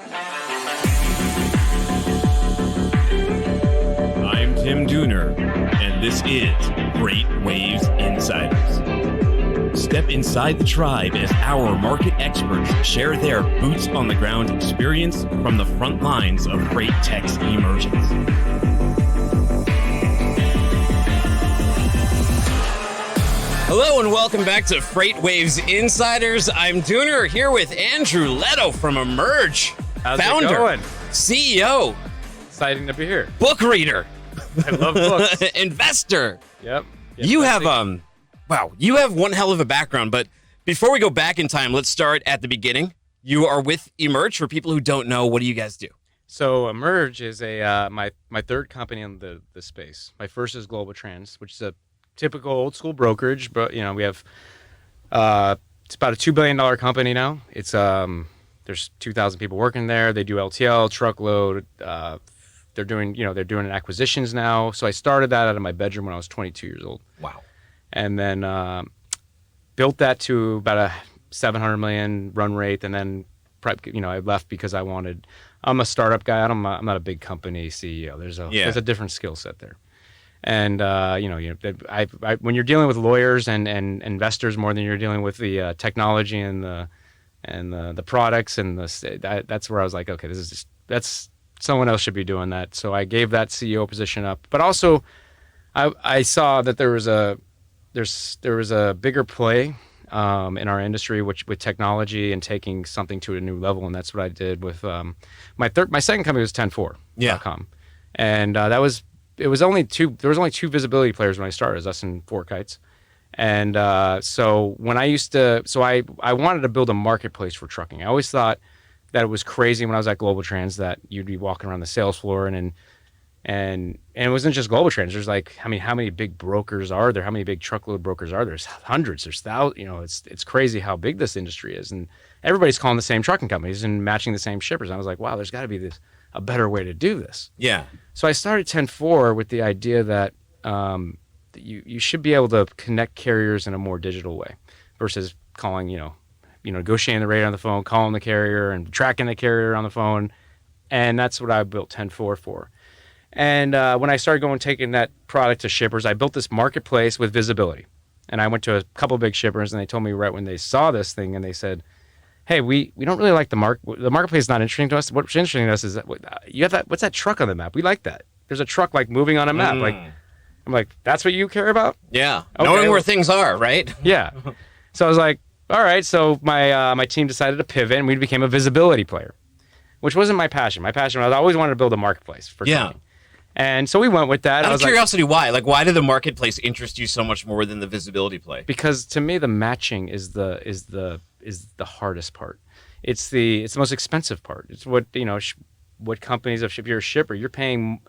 I'm Tim Dooner, and this is FreightWaves Insiders. Step inside the tribe as our market experts share their boots-on-the-ground experience from the front lines of freight tech's emergence. Hello and welcome back to FreightWaves Insiders. I'm Dooner here with Andrew Leto from Emerge. How's founder, it going? CEO, Exciting to be here. book reader, I love books. investor. Yep. You have you have one hell of a background, but before we go back in time, let's start at the beginning. You are with Emerge. For people who don't know, what do you guys do? So Emerge is a my third company in the space. My first is GlobalTranz, which is a typical old school brokerage, but we have it's about a $2 billion company now. It's there's 2,000 people working there. They do LTL, truckload. They're doing acquisitions now. So I started that out of my bedroom when I was 22 years old. Wow. And then built that to about a 700 million run rate, and then I left because I'm a startup guy. I'm not a big company CEO. There's a different skill set there. And when you're dealing with lawyers and investors more than you're dealing with the technology and the products and that's where I was like, okay, that's someone else should be doing that. So I gave that CEO position up. But also, I saw that there was a bigger play in our industry, which with technology and taking something to a new level, and that's what I did with my second company was 104.com, and there was only two visibility players when I started, it was us and Four Kites. And so when I wanted to build a marketplace for trucking. I always thought that it was crazy when I was at GlobalTranz that you'd be walking around the sales floor and it wasn't just GlobalTranz. There's how many big brokers are there? How many big truckload brokers are there? There's hundreds. There's thousands. It's crazy how big this industry is, and everybody's calling the same trucking companies and matching the same shippers. And I was like, wow, there's got to be a better way to do this. Yeah. So I started 10-4 with the idea that you should be able to connect carriers in a more digital way versus calling, negotiating the rate on the phone, calling the carrier and tracking the carrier on the phone. And that's what I built 10-4 for. And when I started taking that product to shippers, I built this marketplace with visibility. And I went to a couple of big shippers, and they told me right when they saw this thing, and they said, hey, we don't really like the marketplace is not interesting to us. What's interesting to us is that you have what's that truck on the map? We like that. There's a truck moving on a map. I'm like, that's what you care about? Yeah. Okay, knowing where things are, right? Yeah. So I was like, all right. So my team decided to pivot, and we became a visibility player, which wasn't my passion. My passion was I always wanted to build a marketplace for trucking. And so we went with that. Out of curiosity, why? Why did the marketplace interest you so much more than the visibility play? Because to me, the matching is the hardest part. It's the most expensive part. It's what companies, if you're a shipper, you're paying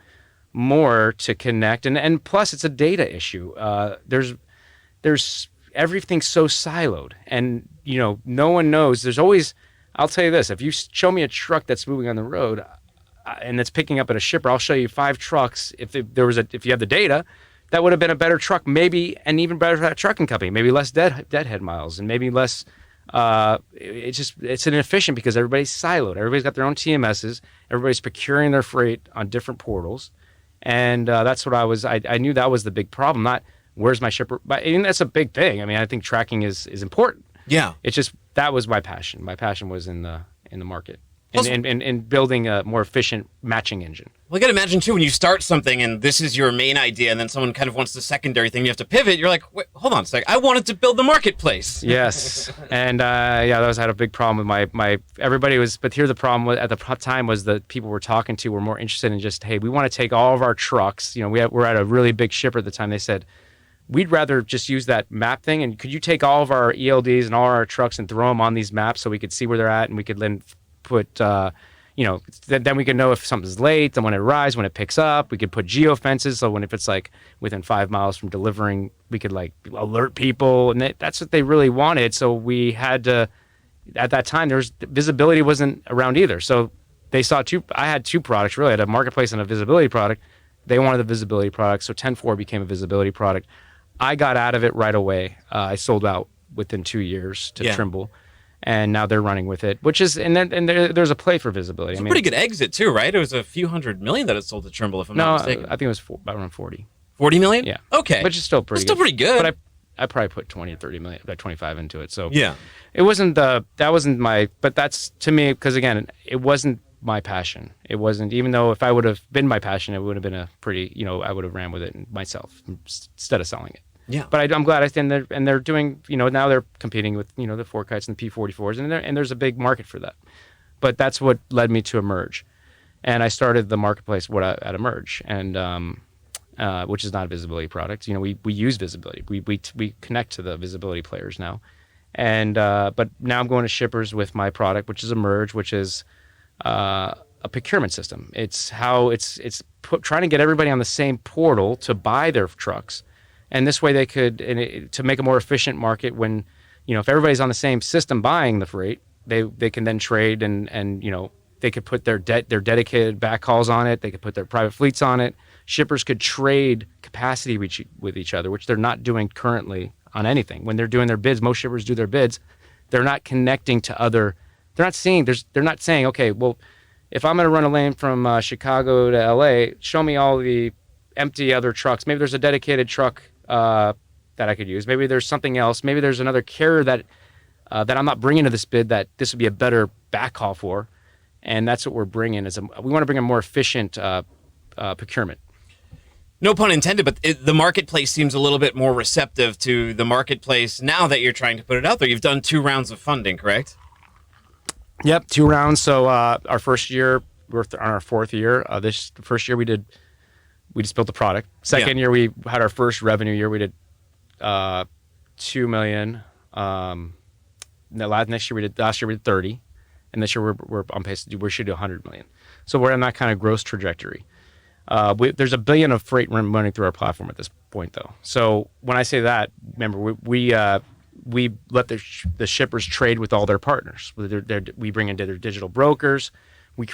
more to connect, and plus it's a data issue. There's everything's so siloed, and no one knows. There's always, I'll tell you this: if you show me a truck that's moving on the road and that's picking up at a shipper, I'll show you 5 trucks. If you have the data, that would have been a better truck, maybe, and even better for that trucking company, maybe less deadhead miles, and maybe less. It's inefficient because everybody's siloed. Everybody's got their own TMSs. Everybody's procuring their freight on different portals, and that's what I knew that was the big problem. Not where's my shipper, but that's a big thing. I mean, I think tracking is important. Yeah, it's just that was my passion. My passion was in the market. And building a more efficient matching engine. Well, I got to imagine, too, when you start something and this is your main idea and then someone kind of wants the secondary thing, you have to pivot. You're like, wait, hold on a sec. I wanted to build the marketplace. Yes. And, I had a big problem with my everybody was, but here the problem at the time was that people we're talking to were more interested in just, hey, we want to take all of our trucks. We're at a really big shipper at the time. They said, we'd rather just use that map thing. And could you take all of our ELDs and all our trucks and throw them on these maps so we could see where they're at and we could then put, then we could know if something's late, and when it arrives, when it picks up, we could put geofences. So if it's within 5 miles from delivering, we could alert people, and that's what they really wanted. So we had to, at that time, visibility wasn't around either. So they saw I had 2 products really. I had a marketplace and a visibility product. They wanted the visibility product, so 10-4 became a visibility product. I got out of it right away. I sold out within 2 years to Trimble. and now they're running with it, which is there's a play for visibility. It's a pretty good exit too, right? It was a few $100 million that it sold to Trimble, if I'm not mistaken. I think it was about around 40. 40 million? Yeah. Okay. Which is still pretty. Still pretty good. But I probably put 20 or 30 million, about 25 into it. So yeah, it wasn't but that's to me, because again, it wasn't my passion. It wasn't, even though if I would have been my passion, it would have been a pretty, I would have ran with it myself instead of selling it. Yeah. But I'm glad I stand there, and they're doing, now they're competing with, the 4Kites and the P44s, and there's a big market for that. But that's what led me to Emerge. And I started the marketplace at Emerge, and which is not a visibility product. We use visibility. We connect to the visibility players now. And but now I'm going to shippers with my product, which is Emerge, which is a procurement system. It's how trying to get everybody on the same portal to buy their trucks. And this way they could, to make a more efficient market when, if everybody's on the same system buying the freight, they can then trade and they could put their dedicated backhauls on it. They could put their private fleets on it. Shippers could trade capacity with each other, which they're not doing currently on anything. When they're doing their bids, most shippers do their bids. They're not connecting to other. They're not saying, okay, well, if I'm going to run a lane from Chicago to LA, show me all the empty other trucks. Maybe there's a dedicated truck that I could use. Maybe there's something else. Maybe there's another carrier that I'm not bringing to this bid that this would be a better backhaul for. And that's what we're bringing. We want to bring a more efficient procurement. No pun intended, but the marketplace seems a little bit more receptive to the marketplace now that you're trying to put it out there. You've done 2 rounds of funding, correct? Yep, 2 rounds. So our first year, we're on our 4th year. This first year we just built the product. Second year we had our first revenue year. We did $2 million. Last year we did 30, and this year we're on pace to we should do 100 million. So we're on that kind of growth trajectory. There's $1 billion of freight running through our platform at this point, though. So when I say that, remember we let the shippers trade with all their partners. We bring in their digital brokers.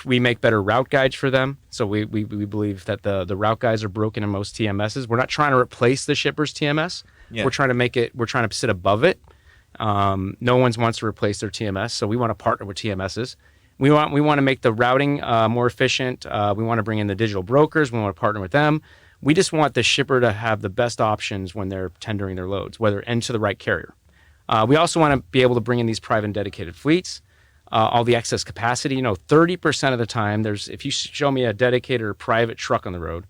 We make better route guides for them. So we believe that the route guides are broken in most TMSs. We're not trying to replace the shipper's TMS. Yeah. We're trying to sit above it. No one wants to replace their TMS, so we want to partner with TMSs. We want to make the routing more efficient. We want to bring in the digital brokers. We want to partner with them. We just want the shipper to have the best options when they're tendering their loads, and to the right carrier. We also want to be able to bring in these private and dedicated fleets, all the excess capacity. 30% of the time, if you show me a dedicated or private truck on the road,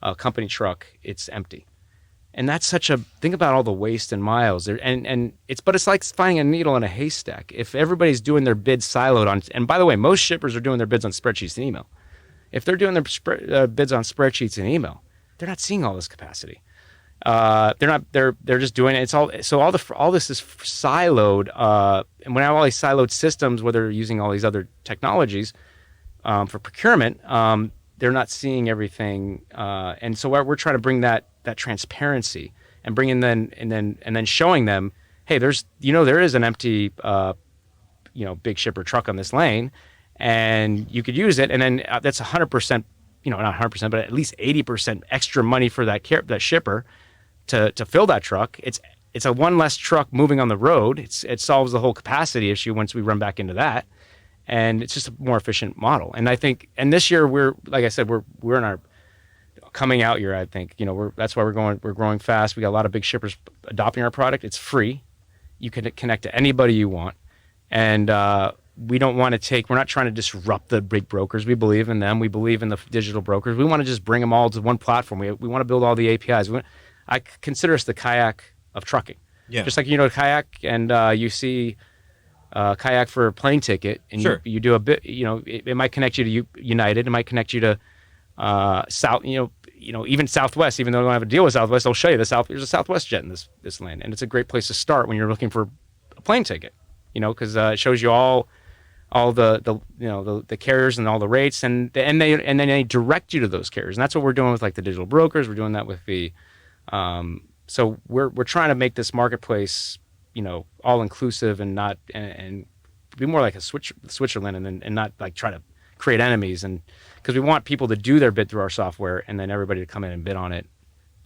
a company truck, it's empty. And that's think about all the waste and miles there. But it's like finding a needle in a haystack. If everybody's doing their bids siloed and by the way, most shippers are doing their bids on spreadsheets and email. If they're doing their bids on spreadsheets and email, they're not seeing all this capacity. They're just doing it. All this is siloed. And when I have all these siloed systems, where they're using all these other technologies, for procurement, they're not seeing everything. And so we're trying to bring that transparency and bring in and then showing them, hey, there is an empty big shipper truck on this lane, and you could use it, and then that's 100%, not 100%, but at least 80% extra money for that shipper to fill that truck. It's a one less truck moving on the road. It solves the whole capacity issue once we run back into that, and it's just a more efficient model. And I think, this year we're in our coming out year. I think that's why we're growing fast. We got a lot of big shippers adopting our product. It's free. You can connect to anybody you want, and we're not trying to disrupt the big brokers. We believe in them. We believe in the digital brokers. We want to just bring them all to one platform. We want to build all the APIs. I consider us the kayak of trucking. Yeah. Just like kayak, and you see kayak for a plane ticket, and sure. you do a bit. It might connect you to United. It might connect you to South. Even Southwest. Even though I don't have a deal with Southwest, they'll show you there's a Southwest jet in this lane, and it's a great place to start when you're looking for a plane ticket. Because it shows you all the carriers and all the rates, and then they direct you to those carriers, and that's what we're doing with the digital brokers. We're doing that with the so we're trying to make this marketplace all inclusive and not and be more like a Switzerland, and not try to create enemies, and because we want people to do their bid through our software, and then everybody to come in and bid on it,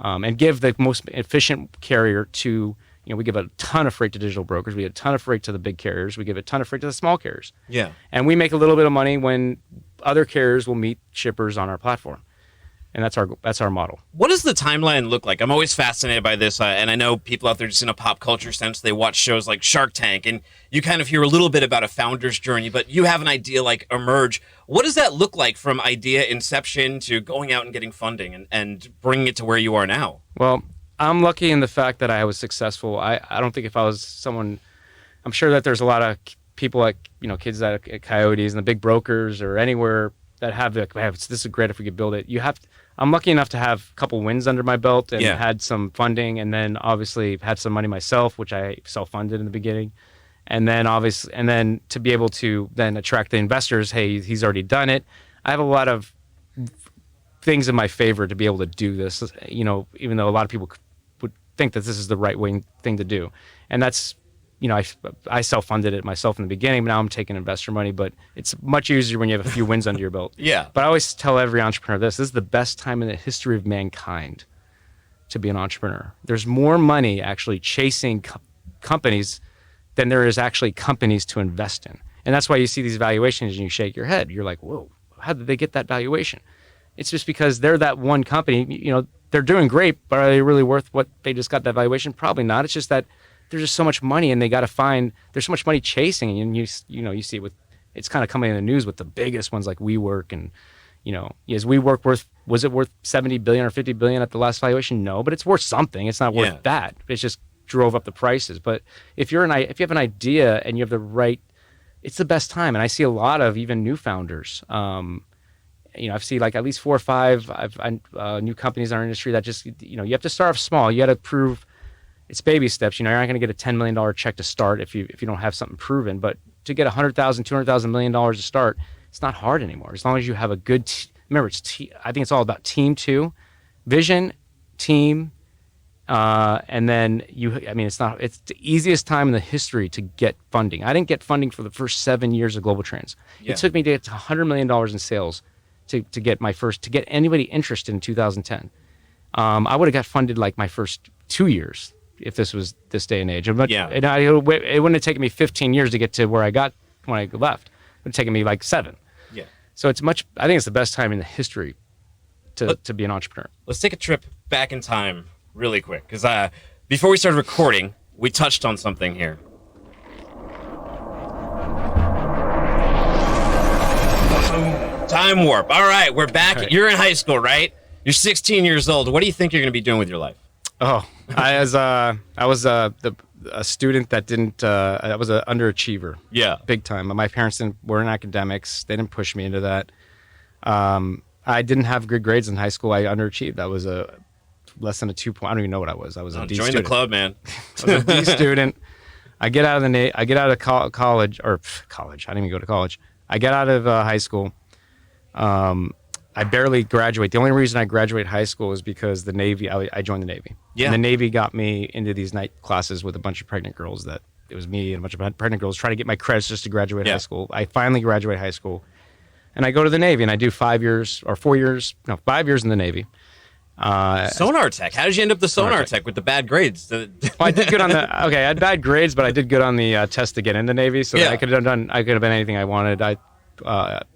and give the most efficient carrier to we give a ton of freight to digital brokers. We give a ton of freight to the big carriers. We give a ton of freight to the small carriers. Yeah. And we make a little bit of money when other carriers will meet shippers on our platform. And that's our model. What does the timeline look like? I'm always fascinated by this, and I know people out there just in a pop culture sense, they watch shows like Shark Tank, and you kind of hear a little bit about a founder's journey, but you have an idea like Emerge. What does that look like from idea inception to going out and getting funding and bringing it to where you are now? Well, I'm lucky in the fact that I was successful. I don't think if I was someone, I'm sure that there's a lot of people like, kids at Coyotes and the big brokers or anywhere that have like, this is great if we could build it. I'm lucky enough to have a couple wins under my belt and had some funding, and then obviously had some money myself, which I self-funded in the beginning. And then to be able to then attract the investors, hey, he's already done it. I have a lot of things in my favor to be able to do this, even though a lot of people would think that this is the right thing to do. And that's, I self-funded it myself in the beginning, but now I'm taking investor money, but it's much easier when you have a few wins under your belt. Yeah. But I always tell every entrepreneur this is the best time in the history of mankind to be an entrepreneur. There's more money actually chasing companies than there is actually companies to invest in. And that's why you see these valuations and you shake your head. You're like, whoa, how did they get that valuation? It's just because they're that one company, they're doing great, but are they really worth what they just got that valuation? Probably not. It's just that there's just so much money, and they got to find. There's so much money chasing, and you see it with. It's kind of coming in the news with the biggest ones like WeWork, and is WeWork was it worth 70 billion or 50 billion at the last valuation? No, but it's worth something. It's not worth that. It just drove up the prices. But if you have an idea and you have the right, it's the best time. And I see a lot of even new founders. I've seen like at least 4 or 5 new companies in our industry that just you have to start off small. You got to prove. It's baby steps. You're not going to get a $10 million check to start if you don't have something proven. But to get $100,000, $200,000, $1 million to start, it's not hard anymore. As long as you have a good. Remember, I think it's all about team too, vision, team, and then it's the easiest time in the history to get funding. I didn't get funding for the first 7 years of GlobalTranz. Yeah. It took me to get to $100 million in sales to get anybody interested in 2010. I would have got funded like my first 2 years. If this was this day and age. It wouldn't have taken me 15 years to get to where I got when I left. It would have taken me like 7. Yeah. So I think it's the best time in the history to be an entrepreneur. Let's take a trip back in time really quick. Because before we started recording, we touched on something here. Time warp. All right, we're back. Right. You're in high school, right? You're 16 years old. What do you think you're going to be doing with your life? Oh, I was a student that didn't. I was an underachiever. Yeah, big time. My parents were in academics. They didn't push me into that. I didn't have good grades in high school. I underachieved. I was a less than a 2 point. I don't even know what I was. I was a D student. Join the club, man. I was a D student. I get out of college. I didn't even go to college. I get out of high school. I barely graduate. The only reason I graduated high school was because the Navy. I joined the Navy. Yeah. And the Navy got me into these night classes with a bunch of pregnant girls. It was me and a bunch of pregnant girls trying to get my credits just to graduate high school. I finally graduate high school, and I go to the Navy, and I do 5 years or 4 years. No, 5 years in the Navy. Sonar tech. How did you end up the sonar tech with the bad grades? Well, I did good on the. Okay, I had bad grades, but I did good on the test to get into the Navy. So I could have been anything I wanted. Like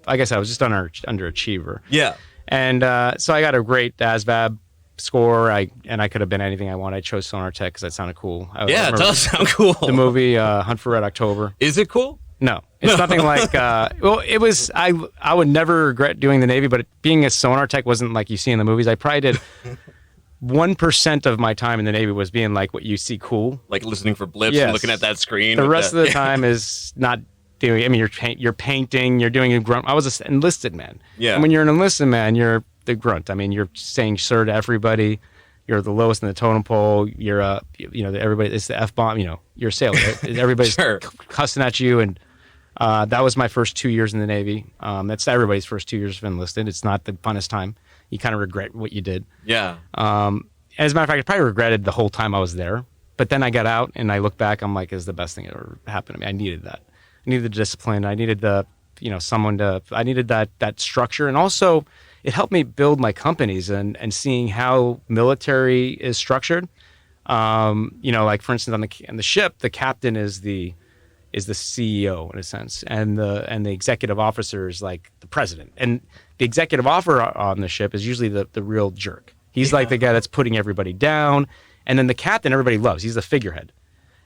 I said, I was just underachiever. Yeah. And so I got a great ASVAB score. I could have been anything I wanted. I chose Sonar Tech because that sounded cool. It does sound cool. The movie Hunt for Red October. Is it cool? No, it's nothing like. Well, it was. I would never regret doing the Navy, but being a Sonar Tech wasn't like you see in the movies. I probably did 1% of my time in the Navy was being like what you see cool, like listening for blips and looking at that screen. The rest of the time is not. I mean, you're painting, you're doing a grunt. I was an enlisted man. Yeah. And when you're an enlisted man, you're the grunt. I mean, you're saying sir to everybody. You're the lowest in the totem pole. You're everybody. It's the F-bomb. You're a sailor. Right? Everybody's cussing at you, and that was my first 2 years in the Navy. That's everybody's first 2 years of enlisted. It's not the funnest time. You kind of regret what you did. Yeah. As a matter of fact, I probably regretted the whole time I was there. But then I got out, and I look back. I'm like, it's the best thing that ever happened to me. I needed that. I needed the discipline. I needed I needed that structure. And also it helped me build my companies and seeing how military is structured. Like for instance, on the ship, the captain is the CEO in a sense, and the executive officer is like the president, and the executive officer on the ship is usually the real jerk. He's like the guy that's putting everybody down, and then the captain everybody loves. He's the figurehead.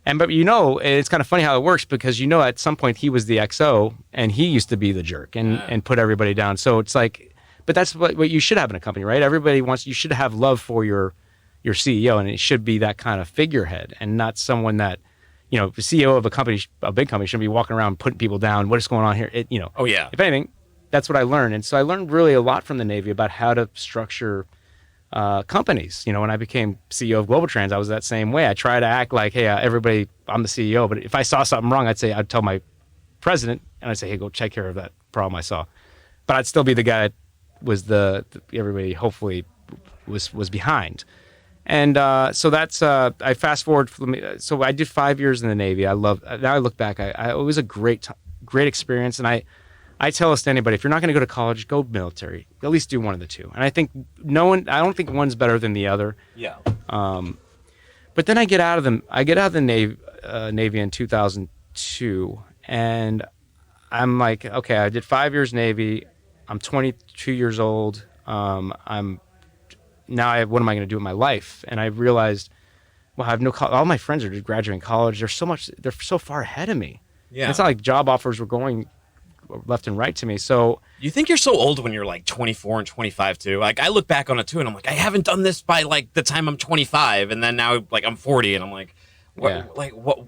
But it's kind of funny how it works because at some point he was the XO and he used to be the jerk and put everybody down. So it's like, but that's what you should have in a company, right? You should have love for your CEO, and it should be that kind of figurehead and not someone that, the CEO of a big company shouldn't be walking around putting people down. What is going on here? Oh yeah. If anything, that's what I learned. And so I learned really a lot from the Navy about how to structure companies. When I became CEO of GlobalTranz, I was that same way. I try to act like, hey, everybody, I'm the CEO. But if I saw something wrong, I'd tell my president, and I'd say, hey, go take care of that problem I saw. But I'd still be the guy that was everybody hopefully was behind. And so that's I fast forward. So I did 5 years in the Navy. Now I look back, it was a great experience. And I tell this to anybody: if you're not going to go to college, go military. At least do one of the two. And I don't think one's better than the other. Yeah. But then I get out of the Navy in 2002, and I'm like, okay, I did 5 years Navy. I'm 22 years old. What am I going to do with my life? And I realized, well, I have no all my friends are just graduating college. They're so far ahead of me. Yeah. And it's not like job offers were going left and right to me. So you think you're so old when you're like 24 and 25 too? Like I look back on it too, and I'm like, I haven't done this by like the time I'm 25, and then now like I'm 40, and I'm like, what? Yeah. Like what?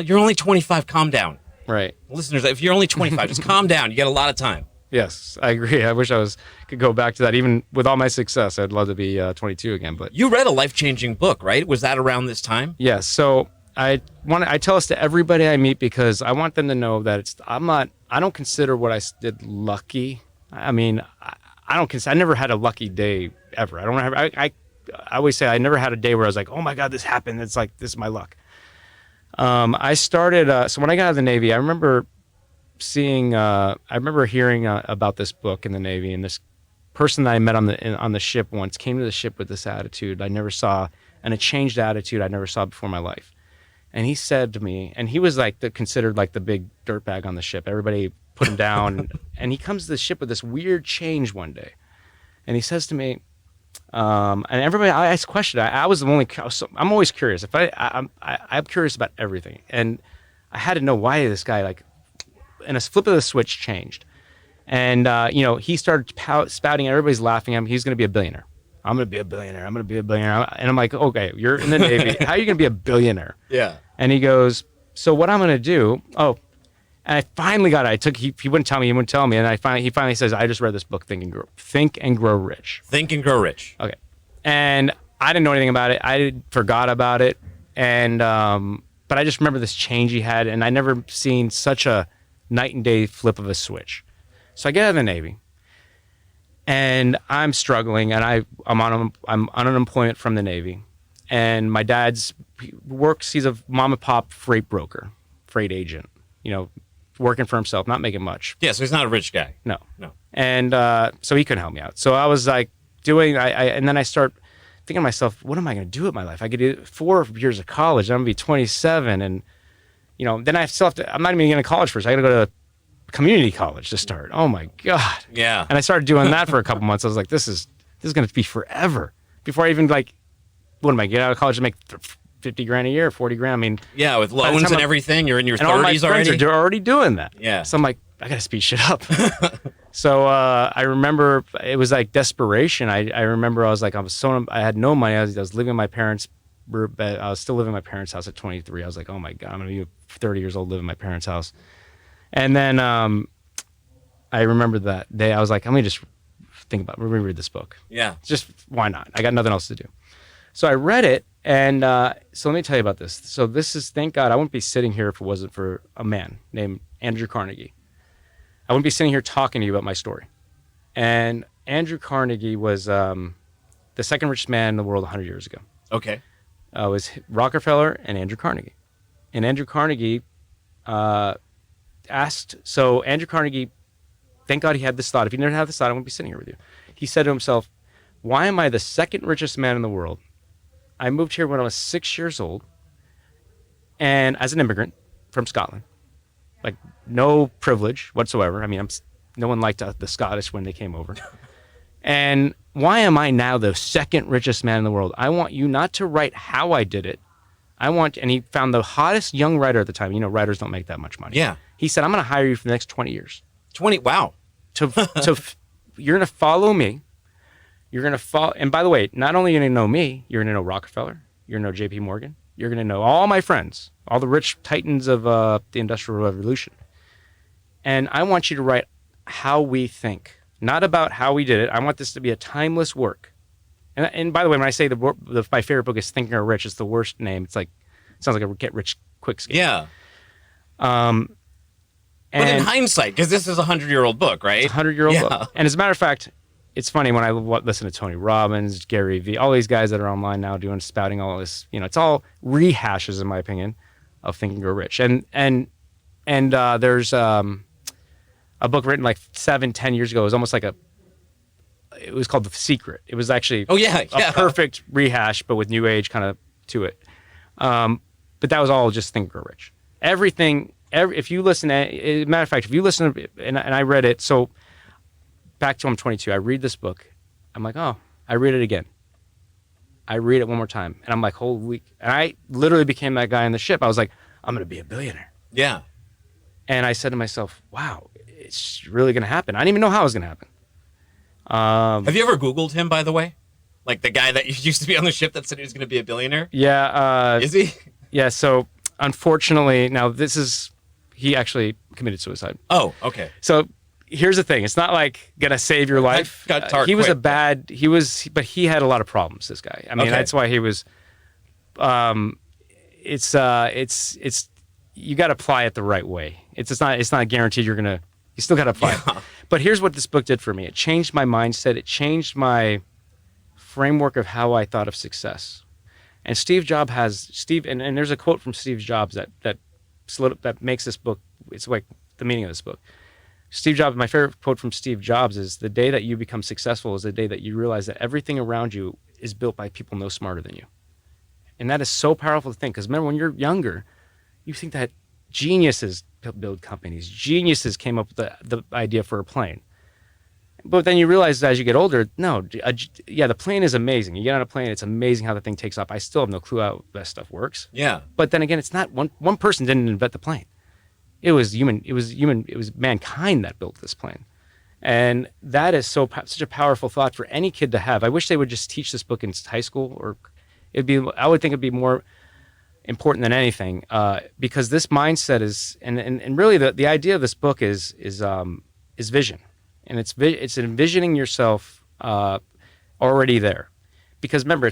You're only 25. Calm down, right, listeners. If you're only 25, just calm down. You got a lot of time. Yes, I agree. I wish could go back to that. Even with all my success, I'd love to be 22 again. But you read a life-changing book, right? Was that around this time? Yes. So I tell this to everybody I meet because I want them to know that I don't consider what I did lucky. I mean, I never had a lucky day ever. I always say I never had a day where I was like, oh my God, this happened. It's like, this is my luck. I started, so when I got out of the Navy, I remember hearing about this book in the Navy, and this person that I met on the ship once came to the ship with this attitude I never saw, and a changed attitude I never saw before in my life. And he said to me, and he was like considered like the big dirtbag on the ship. Everybody put him down, and he comes to the ship with this weird change one day, and he says to me, and everybody, I asked a question. I'm always curious. I'm curious about everything, and I had to know why this guy like. And a flip of the switch changed. And, he started spouting, and everybody's laughing at him. He's going to be a billionaire. I'm going to be a billionaire. I'm going to be a billionaire. And I'm like, okay, you're in the Navy. How are you going to be a billionaire? Yeah. And he goes, so what I'm going to do, and I finally got it. He wouldn't tell me. And he finally says, I just read this book, Think and Grow Rich. Think and Grow Rich. Okay. And I didn't know anything about it. I forgot about it. And, but I just remember this change he had, and I never seen such a night and day flip of a switch. So I get out of the Navy, and I'm struggling, and I'm on unemployment from the Navy, and my dad's works. He's a mom and pop freight broker, freight agent. Working for himself, not making much. Yeah, so he's not a rich guy. No. And so he couldn't help me out. So I was like and then I start thinking to myself, what am I going to do with my life? I could do 4 years of college. I'm going to be 27, and then I still have to. I'm not even going to college first. I got to go to community college to start. Oh my God. Yeah. And I started doing that for a couple months. I was like, this is going to be forever. Before I even what am I get out of college to make $50,000 a year, $40,000? I mean, yeah, with loans and everything, you're in your 30s already. All my friends are already doing that. Yeah. So I'm like, I got to speed shit up. So I remember it was like desperation. I remember I was like, I had no money. I was living in my parents' I was still living in my parents' house at 23. I was like, oh my God, I'm going to be 30 years old living in my parents' house. And then I remember that day, I was like, let me read this book. Yeah. Just, why not? I got nothing else to do. So I read it, and so let me tell you about this. So this is, thank God, I wouldn't be sitting here if it wasn't for a man named Andrew Carnegie. I wouldn't be sitting here talking to you about my story. And Andrew Carnegie was the second richest man in the world 100 years ago. Okay. It was Rockefeller and Andrew Carnegie. And Andrew Carnegie Andrew Carnegie, thank God he had this thought. If he didn't have this thought, I wouldn't be sitting here with you. He said to himself, why am I the second richest man in the world I moved here when I was 6 years old, and as an immigrant from Scotland, like no privilege whatsoever. I mean, no one liked the Scottish when they came over. And why am I now the second richest man in the world? I want you not to write how I did it. And he found the hottest young writer at the time. You know, writers don't make that much money. Yeah. He said, I'm going to hire you for the next 20 years. 20, wow. You're going to follow me. You're going to follow. And by the way, not only are you going to know me, you're going to know Rockefeller. You're going to know JP Morgan. You're going to know all my friends, all the rich titans of the Industrial Revolution. And I want you to write how we think, not about how we did it. I want this to be a timeless work. And by the way, when I say my favorite book is Think and Grow Rich, it's the worst name. It's like, it sounds like a get rich quick scheme. Yeah. But in hindsight, because this is a 100-year-old book, right? It's a 100-year-old book. And as a matter of fact, it's funny when I listen to Tony Robbins, Gary Vee, all these guys that are online now spouting all this, it's all rehashes, in my opinion, of Think and Grow Rich. And there's a book written like 7-10 years ago. It was almost like it was called The Secret. It was actually a perfect rehash, but with new age kind of to it. But that was all just Think and Grow Rich. If you listen, matter of fact, if you listen, and I read it, so back to I'm 22, I read this book. I'm like, oh, I read it again. I read it one more time. And I'm like, holy, and I literally became that guy on the ship. I was like, I'm going to be a billionaire. Yeah. And I said to myself, wow, it's really going to happen. I didn't even know how it was going to happen. Have you ever Googled him, by the way? Like the guy that used to be on the ship that said he was going to be a billionaire? Yeah. Is he? Yeah. So unfortunately, now he actually committed suicide. Oh, okay. So here's the thing. It's not like going to save your life. He was but he had a lot of problems, this guy. I mean, that's why he was, it's you got to apply it the right way. It's not guaranteed you still got to apply it. But here's what this book did for me. It changed my mindset. It changed my framework of how I thought of success. And and there's a quote from Steve Jobs that makes this book, it's like the meaning of this book. Steve Jobs, my favorite quote from Steve Jobs is, the day that you become successful is the day that you realize that everything around you is built by people no smarter than you. And that is so powerful to think, because remember, when you're younger, you think that geniuses build companies. Geniuses came up with the idea for a plane. But then you realize as you get older, no, the plane is amazing. You get on a plane, it's amazing how the thing takes off. I still have no clue how that stuff works. Yeah. But then again, it's not one person didn't invent the plane. It was mankind that built this plane. And that is such a powerful thought for any kid to have. I wish they would just teach this book in high school, or I would think it'd be more important than anything, because this mindset is, and really the idea of this book is vision. And it's envisioning yourself already there. Because remember,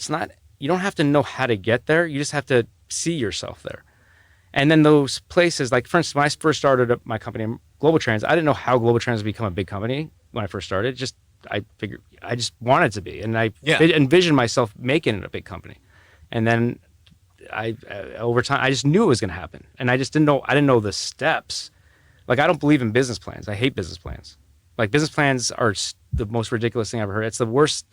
you don't have to know how to get there. You just have to see yourself there. And then those places, like for instance, when I first started up my company, GlobalTranz, I didn't know how GlobalTranz would become a big company when I first started. I figured I just wanted to be, and I envisioned myself making it a big company. And then over time, I just knew it was going to happen, and I didn't know the steps. Like, I don't believe in business plans. I hate business plans. Like, business plans are the most ridiculous thing I've ever heard. It's the worst.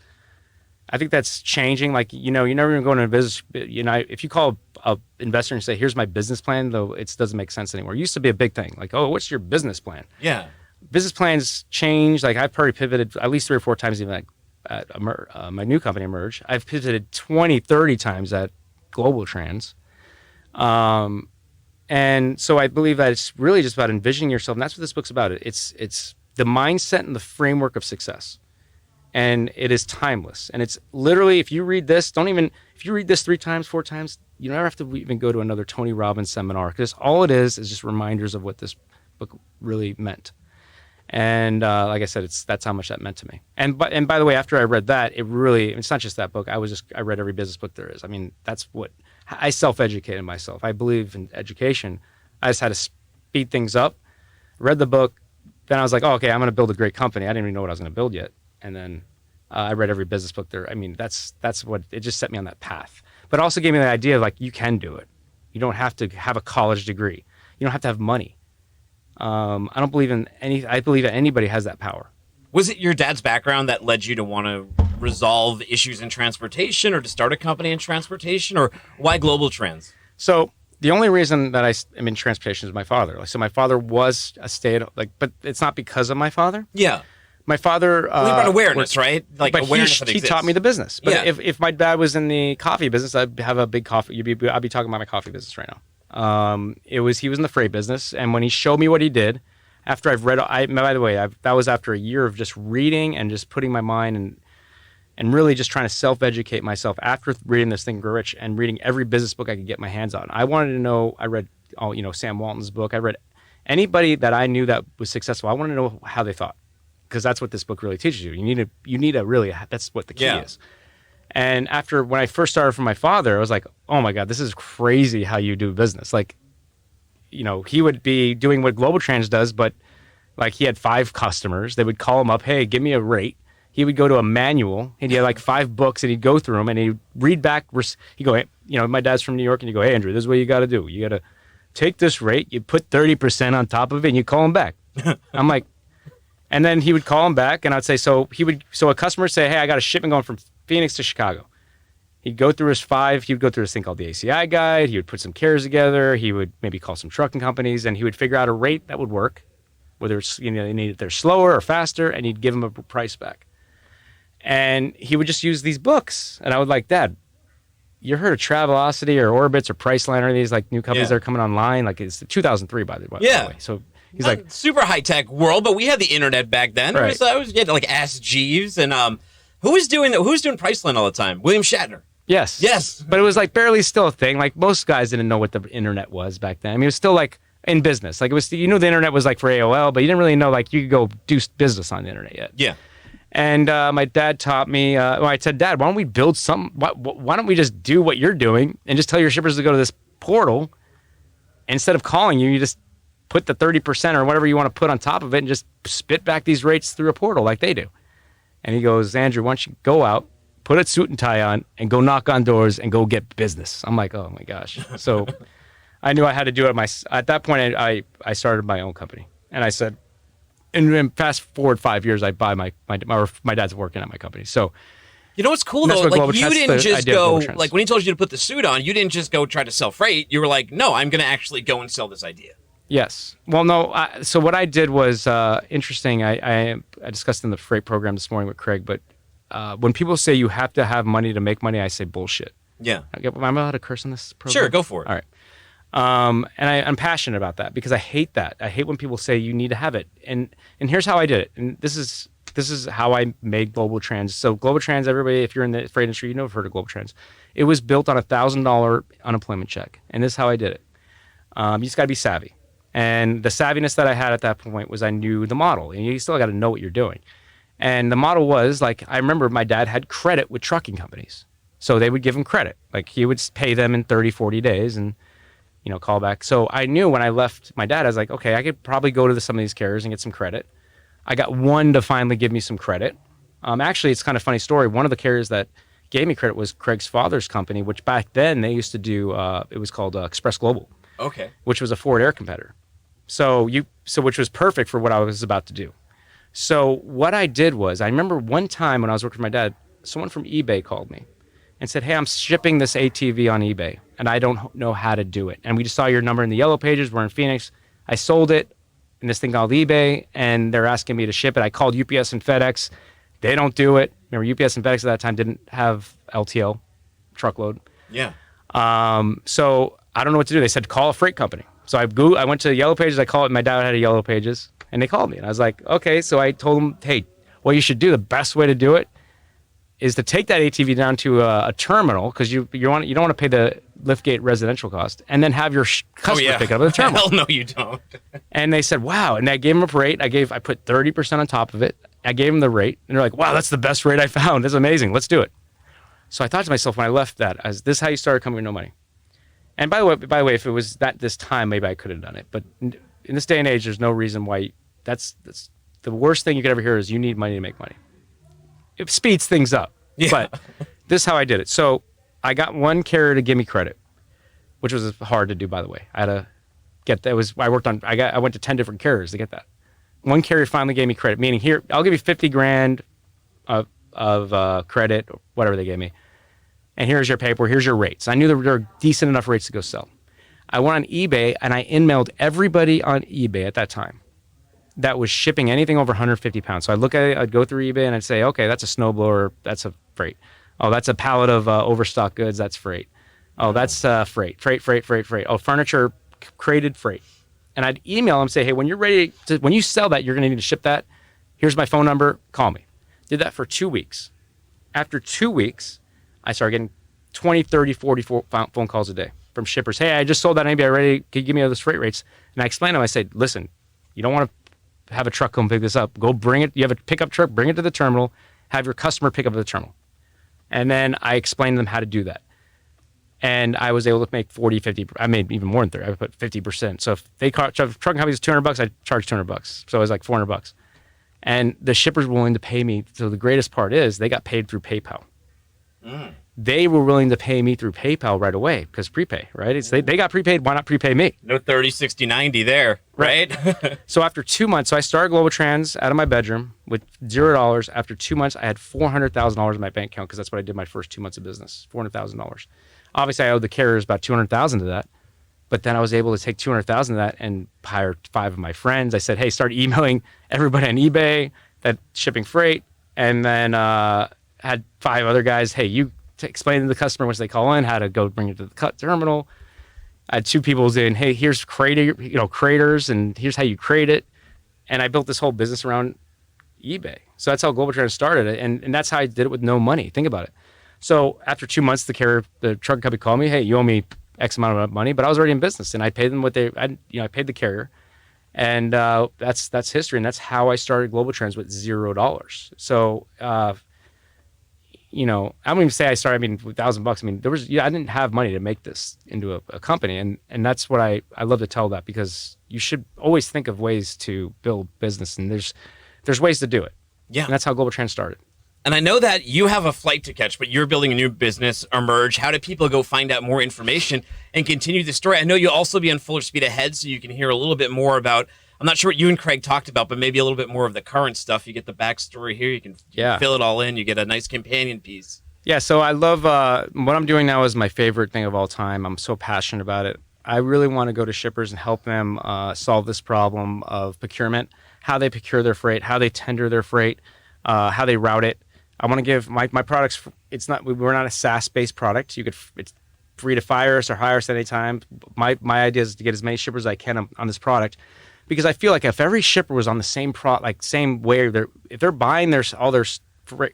I think that's changing. Like, you're never going to go into a business. If you call an investor and say, here's my business plan, though, it doesn't make sense anymore. It used to be a big thing. Like, oh, what's your business plan? Yeah. Business plans change. Like, I've probably pivoted at least 3 or 4 times even at my new company, Emerge. I've pivoted 20, 30 times at GlobalTranz. And so I believe that it's really just about envisioning yourself. And that's what this book's about. It's the mindset and the framework of success. And it is timeless. And it's literally, if you read this, if you read this 3 times, 4 times, you never have to even go to another Tony Robbins seminar, because all it is just reminders of what this book really meant. And like I said, that's how much that meant to me. And by the way, after I read that, it's not just that book. I read every business book there is. I mean, that's what I self-educated myself. I believe in education. I just had to speed things up. Read the book, then I was like, oh, okay, I'm going to build a great company. I didn't even know what I was going to build yet. And then I read every business book there. I mean, that's what it just set me on that path. But it also gave me the idea of, like, you can do it. You don't have to have a college degree. You don't have to have money. I don't believe in I believe that anybody has that power. Was it your dad's background that led you to want to resolve issues in transportation or to start a company in transportation, or why GlobalTranz? So the only reason that I'm in transportation is my father. So my father was a but it's not because of my father. Yeah. My father... Well, he brought awareness, right? Like but awareness he taught me the business. But if my dad was in the coffee business, I'd have a big coffee... I'd be talking about my coffee business right now. He was in the freight business, and when he showed me what he did, after I've read... by the way, that was after a year of just reading and just putting my mind and really just trying to self-educate myself after reading this Think and Grow Rich and reading every business book I could get my hands on. I wanted to know... I read Sam Walton's book. I read anybody that I knew that was successful. I wanted to know how they thought. Because that's what this book really teaches you. You need a really, that's what the key is. And when I first started from my father, I was like, oh my God, this is crazy how you do business. Like, he would be doing what GlobalTranz does, but like he had 5 customers. They would call him up, hey, give me a rate. He would go to a manual and he had like 5 books and he'd go through them and he'd read back. He'd go, hey, my dad's from New York, and you go, hey, Andrew, this is what you got to do. You got to take this rate, you put 30% on top of it, and you call him back. I'm like, and then he would call him back, and I'd say, so a customer would say, hey, I got a shipment going from Phoenix to Chicago. He'd go through his 5, he would go through this thing called the ACI guide, he would put some carriers together, he would maybe call some trucking companies, and he would figure out a rate that would work, whether it's, they're slower or faster, and he'd give them a price back. And he would just use these books, and I would like, Dad, you heard of Travelocity or Orbitz or Priceline or these like new companies that are coming online? Like it's 2003 by the way. So he's like super high tech world, but we had the internet back then. Right. I was getting like Ask Jeeves and who was doing Priceline all the time? William Shatner. Yes. But it was like barely still a thing. Like most guys didn't know what the internet was back then. I mean, it was still like in business. Like it was, the internet was like for AOL, but you didn't really know like you could go do business on the internet yet. Yeah. And my dad taught me, I said, Dad, why don't we build something? Why don't we just do what you're doing and just tell your shippers to go to this portal? Instead of calling you, you just put the 30% or whatever you want to put on top of it and just spit back these rates through a portal like they do. And he goes, Andrew, why don't you go out, put a suit and tie on, and go knock on doors and go get business? I'm like, oh my gosh. So I knew I had to do it. At that point, I started my own company. And I said, and fast forward 5 years, I buy my dad's working at my company. So, what's cool though? Like you didn't just go like when he told you to put the suit on, you didn't just go try to sell freight. You were like, no, I'm going to actually go and sell this idea. Yes. Well, no. So what I did was interesting. I discussed in the freight program this morning with Craig. But when people say you have to have money to make money, I say bullshit. Yeah. Am I allowed to curse in this program? Sure, go for it. All right. And I'm passionate about that because I hate that. I hate when people say you need to have it. And here's how I did it. And this is how I made GlobalTranz. So GlobalTranz, everybody, if you're in the freight industry, have heard of GlobalTranz. It was built on a $1,000 unemployment check. And this is how I did it. You just got to be savvy. And the savviness that I had at that point was I knew the model. And you still got to know what you're doing. And the model was like, I remember my dad had credit with trucking companies. So they would give him credit. Like he would pay them in 30, 40 days and call back. So I knew when I left my dad, I was like, okay, I could probably go to some of these carriers and get some credit. I got one to finally give me some credit. Actually, it's kind of a funny story. One of the carriers that gave me credit was Craig's father's company, which back then they used to do, it was called Express Global. Okay. Which was a Forward Air competitor. So which was perfect for what I was about to do. So what I did was, I remember one time when I was working for my dad, someone from eBay called me and said, hey, I'm shipping this ATV on eBay, and I don't know how to do it. And we just saw your number in the yellow pages. We're in Phoenix. I sold it in this thing called eBay, and they're asking me to ship it. I called UPS and FedEx. They don't do it. Remember, UPS and FedEx at that time didn't have LTL, truckload. Yeah. So I don't know what to do. They said, call a freight company. So I went to Yellow Pages. I called it. My dad had a Yellow Pages, and they called me. And I was like, okay. So I told them, hey, what you should do, the best way to do it is to take that ATV down to a terminal, because you don't want to pay the liftgate residential cost, and then have your customer pick it up at the terminal. Hell no, you don't. And they said, wow. And I gave them a rate. I put 30% on top of it. I gave them the rate, and they're like, wow, that's the best rate I found. That's amazing. Let's do it. So I thought to myself when I left that, as this is how you started coming with no money. And by the way, if it was this time, maybe I could have done it. But in this day and age, there's no reason why. That's the worst thing you could ever hear is you need money to make money. It speeds things up. Yeah. But this is how I did it. So I got one carrier to give me credit, which was hard to do, by the way. I had to get that. I went to 10 different carriers to get that. One carrier finally gave me credit, meaning here, I'll give you $50,000 of credit, whatever they gave me. And here's your paper, here's your rates. I knew there were decent enough rates to go sell. I went on eBay and I in-mailed everybody on eBay at that time that was shipping anything over 150 pounds. So I'd look at it, I'd go through eBay and I'd say, okay, that's a snowblower, that's a freight. Oh, that's a pallet of overstock goods, that's freight. Oh, that's freight. Oh, furniture, crated freight. And I'd email them, say, hey, when you sell that, you're going to need to ship that. Here's my phone number, call me. Did that for 2 weeks. After 2 weeks, I started getting 20, 30, 40 phone calls a day from shippers. Hey, I just sold that. Anybody ready? Can you give me those freight rates? And I explained to them, I said, listen, you don't want to have a truck come pick this up. Go bring it. You have a pickup truck, bring it to the terminal, have your customer pick up at the terminal. And then I explained to them how to do that. And I was able to make 40, 50, I made even more than 30. I put 50%. So if they charge trucking companies $200, I charge $200. So it was like $400. And the shippers were willing to pay me. So the greatest part is they got paid through PayPal. They were willing to pay me through PayPal right away because prepay, right? It's they got prepaid. Why not prepay me? No 30, 60, 90 there, right? So after 2 months, so I started GlobalTranz out of my bedroom with $0. After 2 months, I had $400,000 in my bank account because that's what I did my first 2 months of business, $400,000. Obviously, I owed the carriers about $200,000 to that. But then I was able to take $200,000 of that and hire 5 of my friends. I said, hey, start emailing everybody on eBay that shipping freight. And then had 5 other guys, hey, you explain to the customer once they call in how to go bring it to the terminal. I had 2 people saying, hey, here's craters, and here's how you crate it. And I built this whole business around eBay. So that's how GlobalTranz started. And that's how I did it with no money. Think about it. So after 2 months, the truck company called me, hey, you owe me X amount of money, but I was already in business, and I paid them what I paid the carrier, and that's history, and that's how I started GlobalTranz with $0. So, I don't even say I started. I mean, with $1,000. I mean, I didn't have money to make this into a company, and that's what I love to tell that, because you should always think of ways to build business, and there's ways to do it. Yeah, and that's how GlobalTranz started. And I know that you have a flight to catch, but you're building a new business, Emerge. How do people go find out more information and continue the story? I know you'll also be on Fuller Speed Ahead, so you can hear a little bit more about, I'm not sure what you and Craig talked about, but maybe a little bit more of the current stuff. You get the backstory here. You can fill it all in. You get a nice companion piece. Yeah, so I love what I'm doing now is my favorite thing of all time. I'm so passionate about it. I really want to go to shippers and help them solve this problem of procurement, how they procure their freight, how they tender their freight, how they route it. I want to give my products. We're not a SaaS-based product. It's free to fire us or hire us anytime. My idea is to get as many shippers as I can on this product, because I feel like if every shipper was on the same same way, if they're buying all their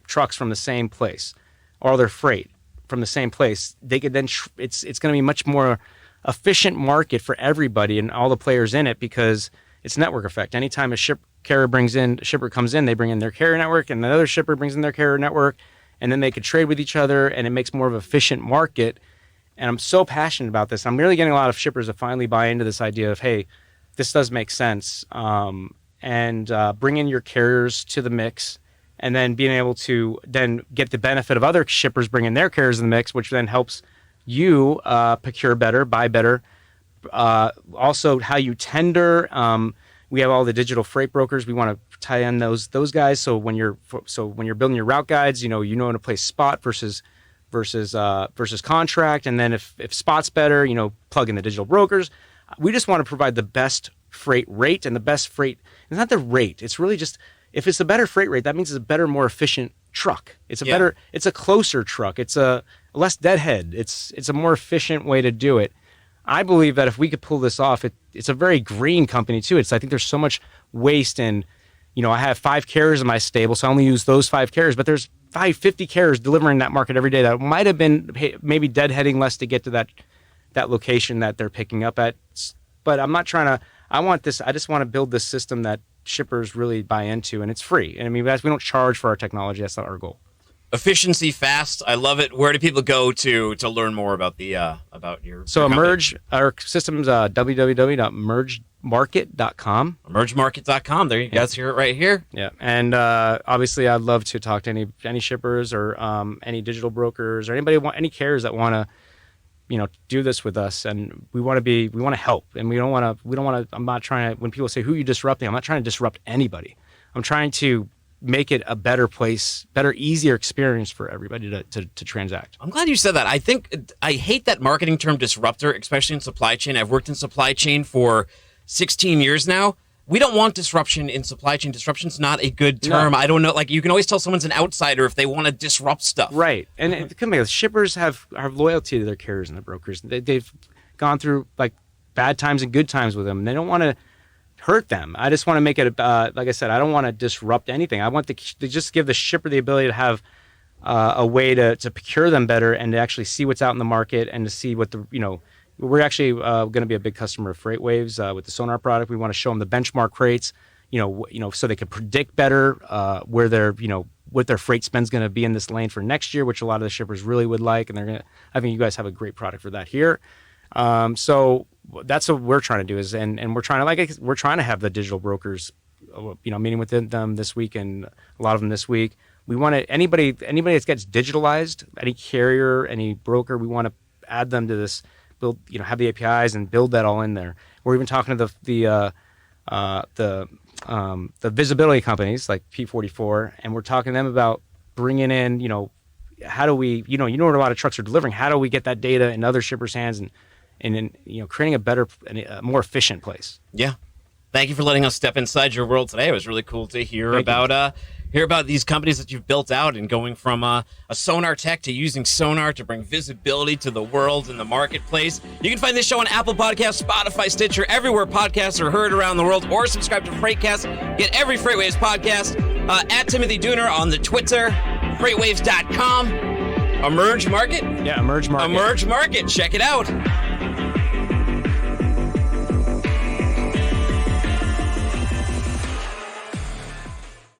trucks from the same place, or all their freight from the same place, they could then it's going to be much more efficient market for everybody and all the players in it, because it's network effect. Anytime a shipper comes in, they bring in their carrier network, and another shipper brings in their carrier network, and then they could trade with each other, and it makes more of an efficient market. And I'm so passionate about this. I'm really getting a lot of shippers to finally buy into this idea of, hey, this does make sense, and bring in your carriers to the mix, and then being able to then get the benefit of other shippers bringing their carriers in the mix, which then helps you procure better, buy better. Also, how you tender. We have all the digital freight brokers. We want to tie in those guys. So when you're building your route guides, you know how to place spot versus contract. And then if spot's better, plug in the digital brokers. We just want to provide the best freight rate, and the best freight. It's not the rate. It's really just, if it's a better freight rate, that means it's a better, more efficient truck. It's a closer truck. It's a less deadhead. It's a more efficient way to do it. I believe that if we could pull this off, it's a very green company too. I think there's so much waste, and I have 5 carriers in my stable, so I only use those 5 carriers, but there's 50 carriers delivering that market every day that might have been maybe deadheading less to get to that location that they're picking up at. But I'm not trying to, I just want to build this system that shippers really buy into, and it's free. And we don't charge for our technology. That's not our goal. Efficiency, fast. I love it. Where do people go to learn more about about your? So Emerge, our system's www.emergemarket.com. Emergemarket.com. There you guys hear it right here. Yeah, and obviously I'd love to talk to any shippers or any digital brokers or any carriers that want to do this with us. And we want to help, and we don't want to. I'm not trying to. When people say who you disrupting, I'm not trying to disrupt anybody. I'm trying to make it a better place, better, easier experience for everybody to transact. I'm glad you said that. I hate that marketing term disruptor, especially in supply chain. I've worked in supply chain for 16 years now. We don't want disruption in supply chain. Disruption's not a good term. No. I don't know. Like, you can always tell someone's an outsider if they want to disrupt stuff. Right. And shippers have loyalty to their carriers and their brokers. They've gone through like bad times and good times with them, and they don't want to hurt them. I just want to make it, like I said, I don't want to disrupt anything. I want to just give the shipper the ability to have a way to procure them better and to actually see what's out in the market and to see what we're actually going to be a big customer of FreightWaves with the Sonar product. We want to show them the benchmark rates, so they can predict better where their, what their freight spend's going to be in this lane for next year, which a lot of the shippers really would like. And I think you guys have a great product for that here. So that's what we're trying to do and we're trying to have the digital brokers, meeting with them this week and a lot of them this week. We want to, anybody that gets digitalized, any carrier, any broker, we want to add them to this, build, have the APIs and build that all in there. We're even talking to the visibility companies like P44, and we're talking to them about bringing in, how do we, what a lot of trucks are delivering. How do we get that data in other shippers' hands and creating a better, a more efficient place. Yeah. Thank you for letting us step inside your world today. It was really cool to hear about these companies that you've built out and going from a sonar tech to using sonar to bring visibility to the world and the marketplace. You can find this show on Apple Podcasts, Spotify, Stitcher, everywhere podcasts are heard around the world, or subscribe to Freightcast. Get every FreightWaves podcast at Timothy Dooner on the Twitter, FreightWaves.com. Emerge Market? Yeah, Emerge Market. Emerge Market. Check it out.